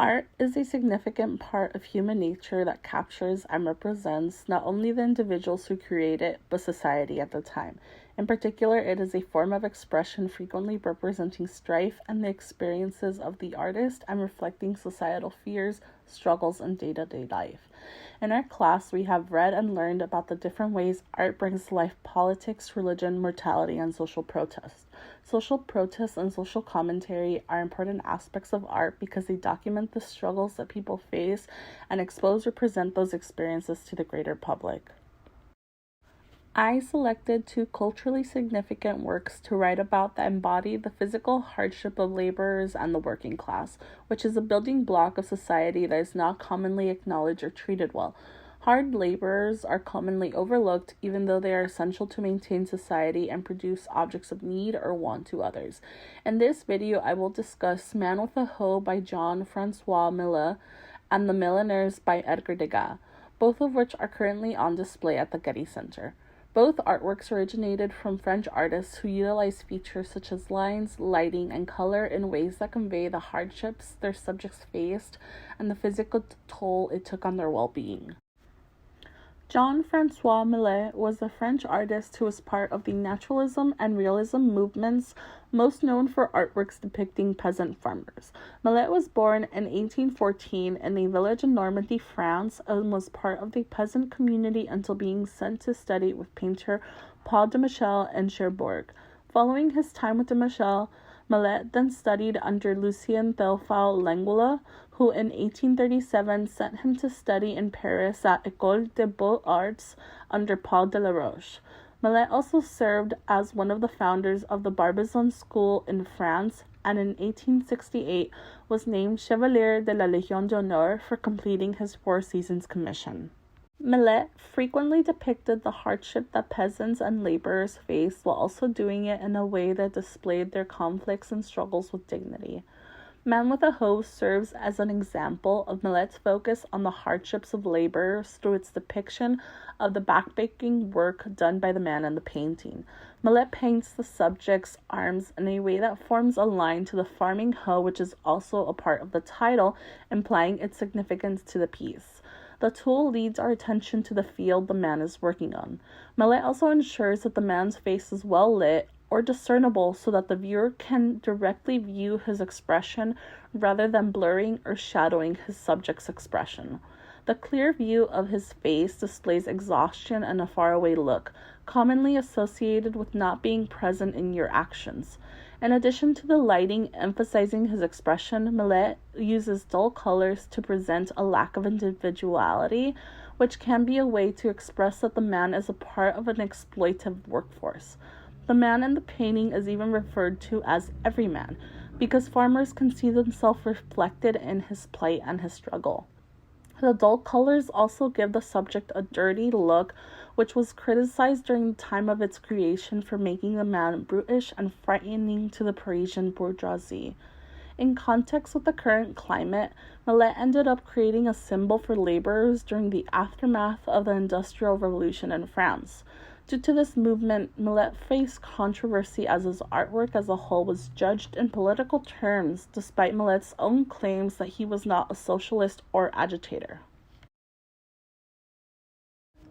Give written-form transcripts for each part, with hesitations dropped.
Art is a significant part of human nature that captures and represents not only the individuals who create it, but society at the time. In particular, it is a form of expression frequently representing strife and the experiences of the artist and reflecting societal fears, struggles, and day-to-day life. In our class, we have read and learned about the different ways art brings to life politics, religion, mortality, and social protest. Social protest and social commentary are important aspects of art because they document the struggles that people face and expose or present those experiences to the greater public. I selected two culturally significant works to write about that embody the physical hardship of laborers and the working class, which is a building block of society that is not commonly acknowledged or treated well. Hard laborers are commonly overlooked, even though they are essential to maintain society and produce objects of need or want to others. In this video, I will discuss Man with a Hoe by Jean-Francois Millet and The Milliners by Edgar Degas, both of which are currently on display at the Getty Center. Both artworks originated from French artists who utilize features such as lines, lighting, and color in ways that convey the hardships their subjects faced and the physical toll it took on their well-being. Jean-Francois Millet was a French artist who was part of the Naturalism and Realism movements, most known for artworks depicting peasant farmers. Millet was born in 1814 in a village in Normandy, France, and was part of the peasant community until being sent to study with painter Paul de Michel in Cherbourg. Following his time with de Michel, Millet then studied under Lucien Théophile Langlois, who in 1837 sent him to study in Paris at École des Beaux-Arts under Paul Delaroche. Millet also served as one of the founders of the Barbizon School in France, and in 1868 was named Chevalier de la Légion d'honneur for completing his Four Seasons commission. Millet frequently depicted the hardship that peasants and laborers faced while also doing it in a way that displayed their conflicts and struggles with dignity. Man with a Hoe serves as an example of Millet's focus on the hardships of laborers through its depiction of the backbreaking work done by the man in the painting. Millet paints the subject's arms in a way that forms a line to the farming hoe, which is also a part of the title, implying its significance to the piece. The tool leads our attention to the field the man is working on. Millet also ensures that the man's face is well lit or discernible so that the viewer can directly view his expression rather than blurring or shadowing his subject's expression. The clear view of his face displays exhaustion and a faraway look, commonly associated with not being present in your actions. In addition to the lighting emphasizing his expression, Millet uses dull colors to present a lack of individuality, which can be a way to express that the man is a part of an exploitative workforce. The man in the painting is even referred to as everyman, because farmers can see themselves reflected in his plight and his struggle. The dull colors also give the subject a dirty look, which was criticized during the time of its creation for making the man brutish and frightening to the Parisian bourgeoisie. In context with the current climate, Millet ended up creating a symbol for laborers during the aftermath of the Industrial Revolution in France. Due to this movement, Millet faced controversy as his artwork as a whole was judged in political terms, despite Millet's own claims that he was not a socialist or agitator.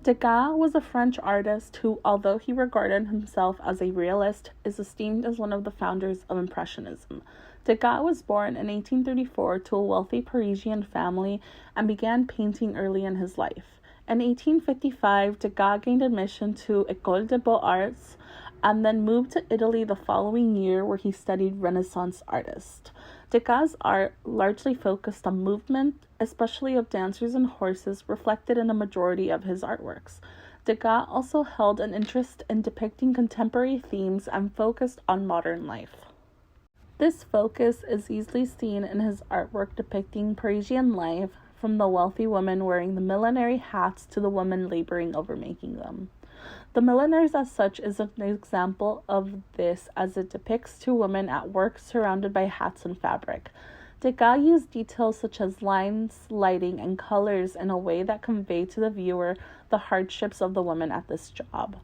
Degas was a French artist who, although he regarded himself as a realist, is esteemed as one of the founders of Impressionism. Degas was born in 1834 to a wealthy Parisian family and began painting early in his life. In 1855, Degas gained admission to École des Beaux-Arts and then moved to Italy the following year, where he studied Renaissance artists. Degas' art largely focused on movement, especially of dancers and horses, reflected in a majority of his artworks. Degas also held an interest in depicting contemporary themes and focused on modern life. This focus is easily seen in his artwork depicting Parisian life, from the wealthy woman wearing the millinery hats to the woman laboring over making them. The Milliners as such is an example of this, as it depicts two women at work surrounded by hats and fabric. Degas used details such as lines, lighting, and colors in a way that convey to the viewer the hardships of the women at this job.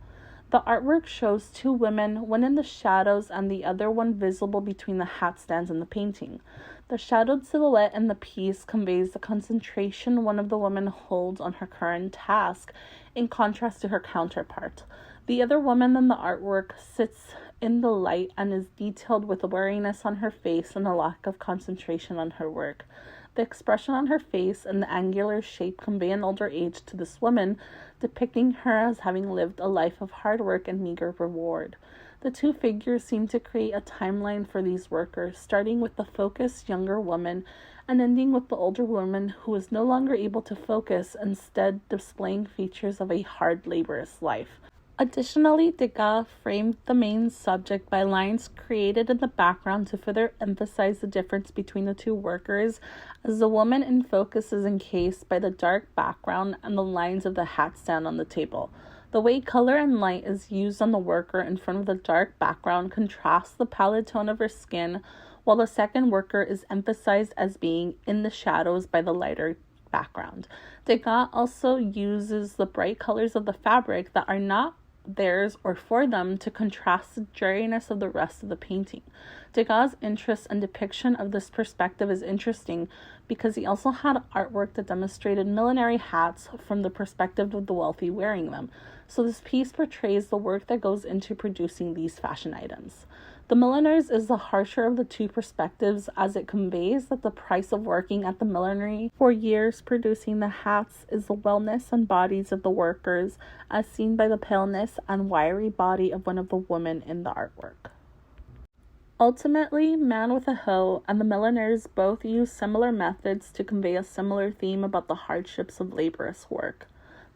The artwork shows two women, one in the shadows and the other one visible between the hat stands in the painting. The shadowed silhouette in the piece conveys the concentration one of the women holds on her current task, in contrast to her counterpart. The other woman in the artwork sits in the light and is detailed with a wariness on her face and a lack of concentration on her work. The expression on her face and the angular shape convey an older age to this woman, depicting her as having lived a life of hard work and meager reward. The two figures seem to create a timeline for these workers, starting with the focused younger woman and ending with the older woman who is no longer able to focus, instead displaying features of a hard, laborious life. Additionally, Degas framed the main subject by lines created in the background to further emphasize the difference between the two workers, as the woman in focus is encased by the dark background and the lines of the hat stand on the table. The way color and light is used on the worker in front of the dark background contrasts the pallid tone of her skin, while the second worker is emphasized as being in the shadows by the lighter background. Degas also uses the bright colors of the fabric that are not theirs or for them to contrast the dreariness of the rest of the painting. Degas' interest and depiction of this perspective is interesting because he also had artwork that demonstrated millinery hats from the perspective of the wealthy wearing them. So this piece portrays the work that goes into producing these fashion items. The milliner's is the harsher of the two perspectives, as it conveys that the price of working at the millinery for years producing the hats is the wellness and bodies of the workers, as seen by the paleness and wiry body of one of the women in the artwork. Ultimately, Man with a Hoe and the Milliners both use similar methods to convey a similar theme about the hardships of laborious work.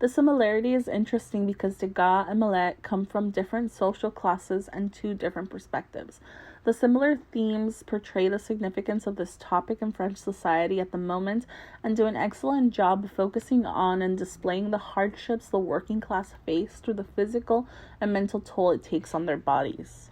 The similarity is interesting because Degas and Millet come from different social classes and two different perspectives. The similar themes portray the significance of this topic in French society at the moment and do an excellent job of focusing on and displaying the hardships the working class face through the physical and mental toll it takes on their bodies.